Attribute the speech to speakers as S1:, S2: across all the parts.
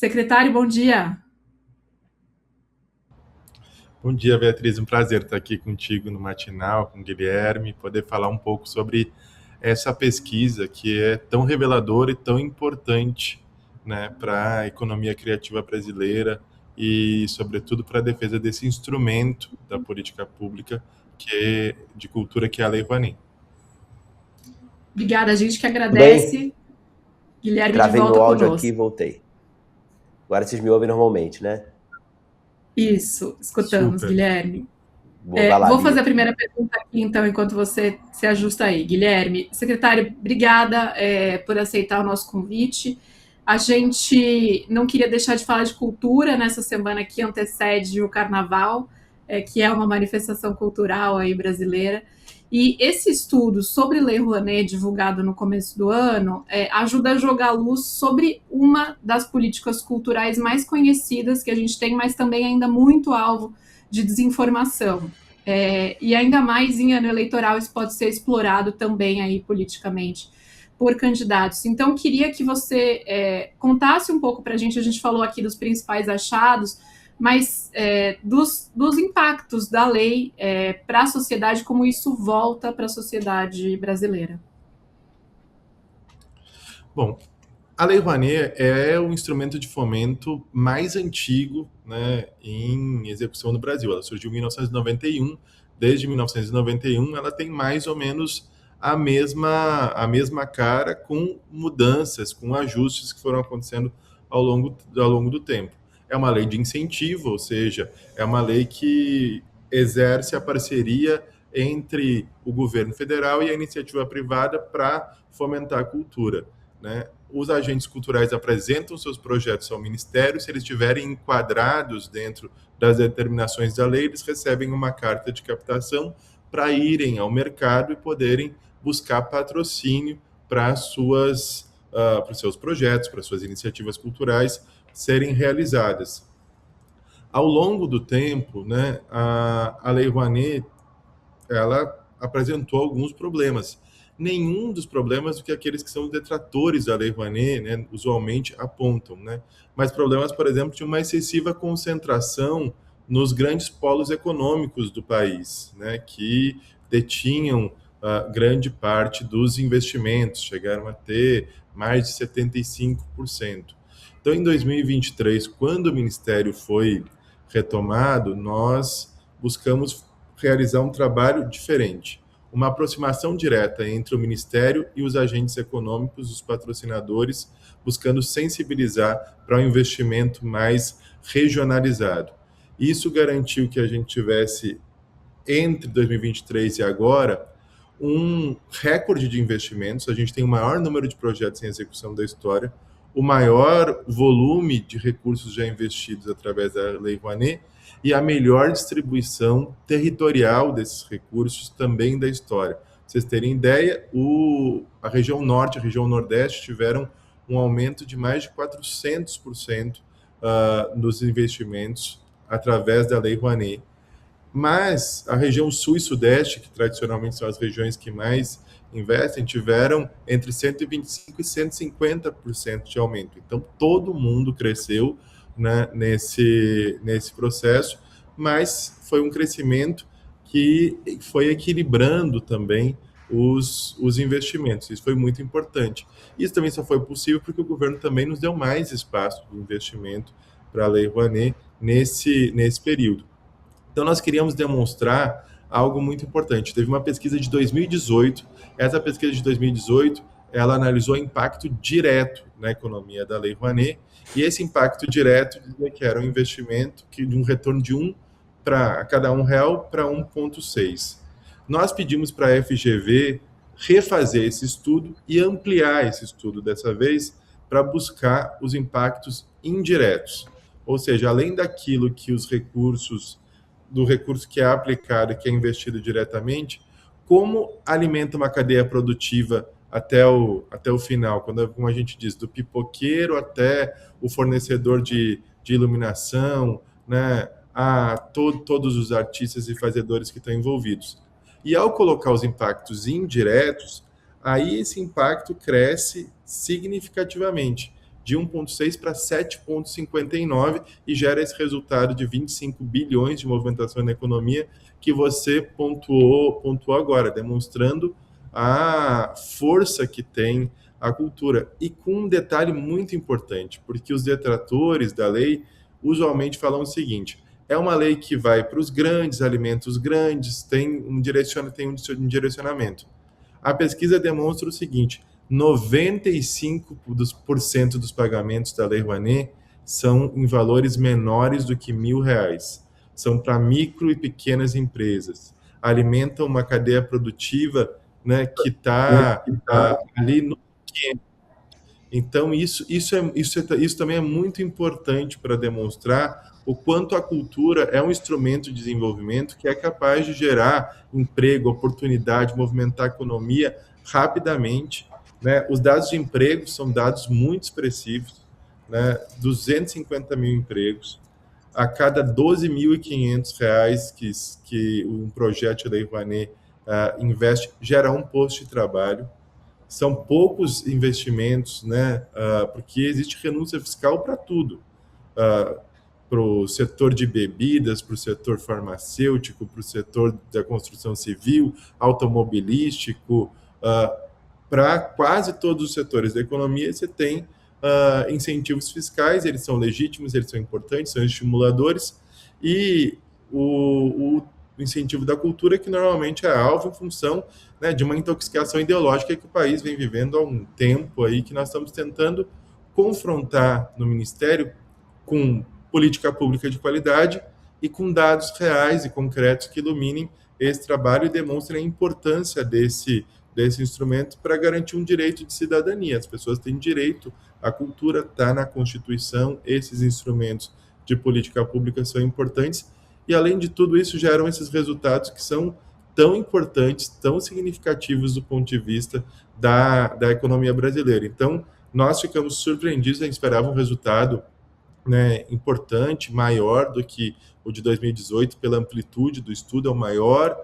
S1: Secretário, bom dia.
S2: Bom dia, Beatriz. Um prazer estar aqui contigo no Matinal, com o Guilherme, poder falar um pouco sobre essa pesquisa que é tão reveladora e tão importante, né, para a economia criativa brasileira e, sobretudo, para a defesa desse instrumento da política pública de cultura que é a Lei Rouanet.
S1: Obrigada, a gente que
S3: Tudo bem?
S1: agradece. Guilherme de
S3: Travei
S1: volta
S3: meu áudio aqui e
S1: conosco.
S3: voltei. Agora vocês me ouvem normalmente, né?
S1: Isso, escutamos,
S2: Super.
S1: Guilherme.
S3: Vai lá,
S1: Vou fazer
S3: Bia.
S1: a primeira pergunta aqui, então, enquanto você se ajusta aí. Guilherme, secretário, obrigada por aceitar o nosso convite. A gente não queria deixar de falar de cultura nessa semana que antecede o Carnaval, que é uma manifestação cultural aí brasileira. E esse estudo sobre Lei Rouanet, divulgado no começo do ano, ajuda a jogar luz sobre uma das políticas culturais mais conhecidas que a gente tem, mas também ainda muito alvo de desinformação. E ainda mais em ano eleitoral, isso pode ser explorado também aí politicamente por candidatos. Então, queria que você contasse um pouco para a gente falou aqui dos principais achados, mas dos impactos da lei para a sociedade, como isso volta para a sociedade brasileira.
S2: Bom, a Lei Rouanet é o instrumento de fomento mais antigo, né, em execução no Brasil. Ela surgiu em 1991. Desde 1991, ela tem mais ou menos a mesma cara, com mudanças, com ajustes que foram acontecendo ao longo do tempo. É uma lei de incentivo, ou seja, é uma lei que exerce a parceria entre o governo federal e a iniciativa privada para fomentar a cultura, né? Os agentes culturais apresentam seus projetos ao Ministério. Se eles estiverem enquadrados dentro das determinações da lei, eles recebem uma carta de captação para irem ao mercado e poderem buscar patrocínio para para os seus projetos, para suas iniciativas culturais serem realizadas. Ao longo do tempo, né, a Lei Rouanet ela apresentou alguns problemas. Nenhum dos problemas do que aqueles que são detratores da Lei Rouanet, né, usualmente apontam, né? Mas problemas, por exemplo, de uma excessiva concentração nos grandes polos econômicos do país, né, que detinham grande parte dos investimentos, chegaram a ter mais de 75%. Então, em 2023, quando o Ministério foi retomado, nós buscamos realizar um trabalho diferente, uma aproximação direta entre o Ministério e os agentes econômicos, os patrocinadores, buscando sensibilizar para um investimento mais regionalizado. Isso garantiu que a gente tivesse, entre 2023 e agora, um recorde de investimentos. A gente tem o maior número de projetos em execução da história, o maior volume de recursos já investidos através da Lei Rouanet e a melhor distribuição territorial desses recursos também da história. Pra vocês terem ideia, a região norte e a região nordeste tiveram um aumento de mais de 400% nos investimentos através da Lei Rouanet. Mas a região sul e sudeste, que tradicionalmente são as regiões que mais investem, tiveram entre 125% e 150% de aumento. Então, todo mundo cresceu, né, nesse processo, mas foi um crescimento que foi equilibrando também os investimentos. Isso foi muito importante. Isso também só foi possível porque o governo também nos deu mais espaço de investimento para a Lei Rouanet nesse período. Então, nós queríamos demonstrar algo muito importante. Teve uma pesquisa de 2018. Essa pesquisa de 2018, ela analisou o impacto direto na economia da Lei Rouanet, e esse impacto direto dizia que era um investimento de um retorno de para cada R$ 1 para 1,6. Nós pedimos para a FGV refazer esse estudo e ampliar esse estudo dessa vez para buscar os impactos indiretos. Ou seja, além daquilo que os recursos do recurso que é aplicado e que é investido diretamente, como alimenta uma cadeia produtiva até o final, quando, como a gente diz, do pipoqueiro até o fornecedor de iluminação, né, todos os artistas e fazedores que estão envolvidos. E ao colocar os impactos indiretos, aí esse impacto cresce significativamente. de 1,6 para 7,59 e gera esse resultado de 25 bilhões de movimentação na economia que você pontuou agora, demonstrando a força que tem a cultura. E com um detalhe muito importante, porque os detratores da lei usualmente falam o seguinte: é uma lei que vai para os grandes, alimentos grandes, tem um direcionamento. A pesquisa demonstra o seguinte: 95% dos pagamentos da Lei Rouanet são em valores menores do que R$ 1.000. São para micro e pequenas empresas. Alimentam uma cadeia produtiva, né, que está ali no pequeno. Então, isso também é muito importante para demonstrar o quanto a cultura é um instrumento de desenvolvimento que é capaz de gerar emprego, oportunidade, movimentar a economia rapidamente, né? Os dados de emprego são dados muito expressivos, né? 250 mil empregos. A cada R$ 12.500 que um projeto da Lei Rouanet investe, gera um posto de trabalho. São poucos investimentos, né? Porque existe renúncia fiscal para tudo. Para o setor de bebidas, para o setor farmacêutico, para o setor da construção civil, automobilístico, para quase todos os setores da economia, você tem incentivos fiscais, eles são legítimos, eles são importantes, são estimuladores, e o incentivo da cultura, que normalmente é alvo em função, né, de uma intoxicação ideológica que o país vem vivendo há um tempo aí, que nós estamos tentando confrontar no Ministério com política pública de qualidade e com dados reais e concretos que iluminem esse trabalho e demonstrem a importância desse instrumento para garantir um direito de cidadania. As pessoas têm direito à cultura, está na Constituição, esses instrumentos de política pública são importantes e, além de tudo isso, geram esses resultados que são tão importantes, tão significativos do ponto de vista da economia brasileira. Então, nós ficamos surpreendidos, a gente esperava um resultado, né, importante, maior do que o de 2018, pela amplitude do estudo, é o maior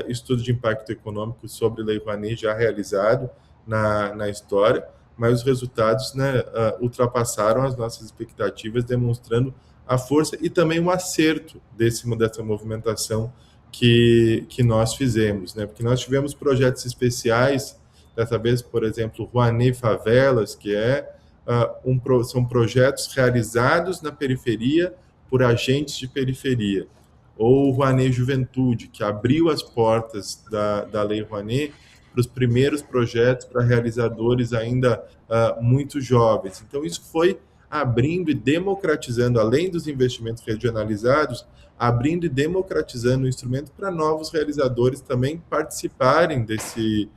S2: estudo de impacto econômico sobre Lei Rouanet já realizado na história, mas os resultados, né, ultrapassaram as nossas expectativas, demonstrando a força e também o acerto dessa movimentação que nós fizemos, né? Porque nós tivemos projetos especiais, dessa vez, por exemplo, Rouanet Favelas, que são projetos realizados na periferia por agentes de periferia, ou Rouanet Juventude, que abriu as portas da Lei Rouanet para os primeiros projetos para realizadores ainda muito jovens. Então, isso foi abrindo e democratizando, além dos investimentos regionalizados, abrindo e democratizando o instrumento para novos realizadores também participarem desse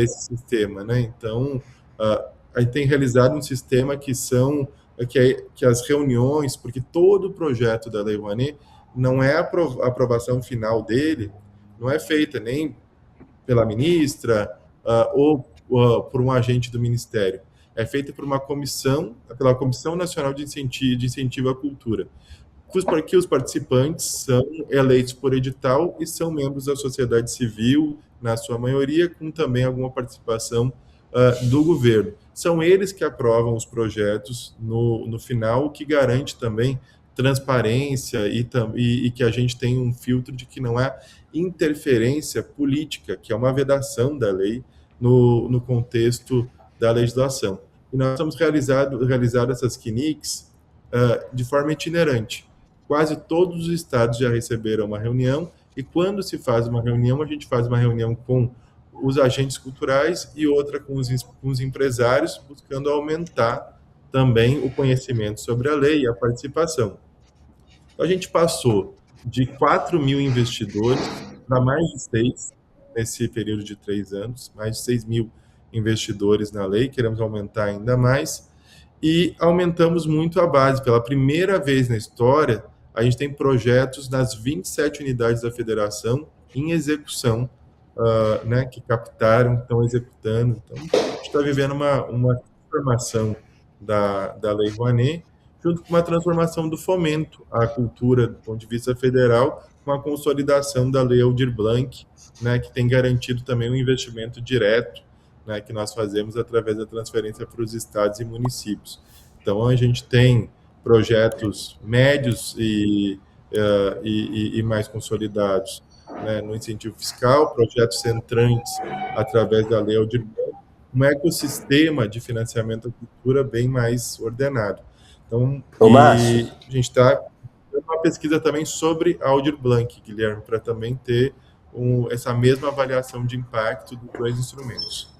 S2: sistema, né? Então, a gente tem realizado um sistema que as reuniões, porque todo o projeto da Lei Rouanet, não é a aprovação final dele, não é feita nem pela ministra ou por um agente do Ministério. É feita por pela Comissão Nacional de Incentivo à Cultura, porque os participantes são eleitos por edital e são membros da sociedade civil, na sua maioria, com também alguma participação do governo. São eles que aprovam os projetos no final, o que garante também transparência e que a gente tem um filtro de que não há interferência política, que é uma vedação da lei no contexto da legislação. E nós temos realizado essas CNICs de forma itinerante. Quase todos os estados já receberam uma reunião, e quando se faz uma reunião, a gente faz uma reunião com os agentes culturais e outra com os empresários, buscando aumentar também o conhecimento sobre a lei e a participação. Então, a gente passou de 4 mil investidores para mais de 6 nesse período de 3 anos, mais de 6 mil investidores na lei, queremos aumentar ainda mais, e aumentamos muito a base. Pela primeira vez na história, a gente tem projetos nas 27 unidades da federação em execução, né, que captaram, estão executando. Então, a gente está vivendo uma transformação da Lei Rouanet, junto com uma transformação do fomento à cultura do ponto de vista federal, com a consolidação da Lei Aldir Blanc, né, que tem garantido também um investimento direto né, que nós fazemos através da transferência para os estados e municípios. Então, a gente tem projetos médios e mais consolidados, né, no incentivo fiscal, projetos centrantes através da Lei Aldir Blanc, um ecossistema de financiamento da cultura bem mais ordenado. Então,
S3: Ô, Márcio,
S2: a gente está fazendo uma pesquisa também sobre a Aldir Blanc, Guilherme, para também ter essa mesma avaliação de impacto dos dois instrumentos.